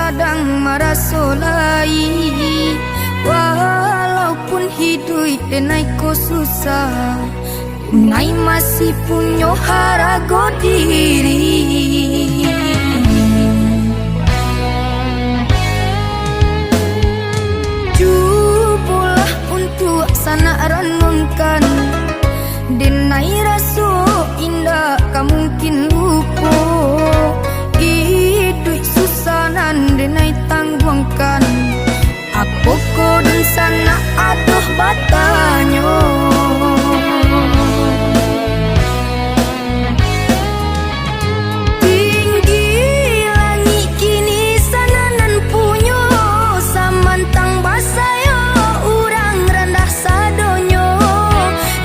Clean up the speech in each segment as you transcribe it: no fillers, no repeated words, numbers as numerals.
sadang marasolai. Walaupun hidup denai ko susah, nai masih punya harago diri. Cubulah untuk sana renungkan, denai rasu indah ka mungkin lupa. Hidup susah nan denai tangguangkan, aku kodun sana aduh batanyo. Tinggi langit kini sana nan punyo, samantang basayo urang rendah sadonyo.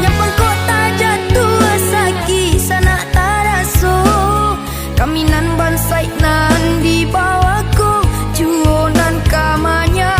Nyapang kota jatuh saki sana taraso, kami nan bansai nan di bawahku juonan kamanya.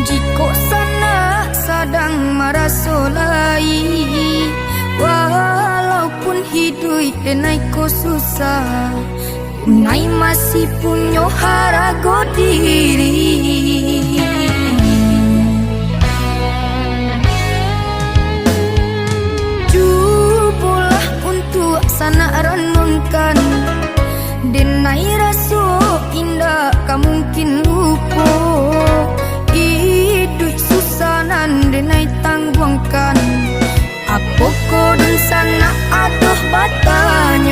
Jika sana sadang marasolai, walaupun hidup denai ko susah, nai masih punya harago diri. Cubulah untuk sana renungkan, denai rasu indah ka mungkin lupa. Hidup susah nan denai tangguangkan, aku kodun sana aduh batanya.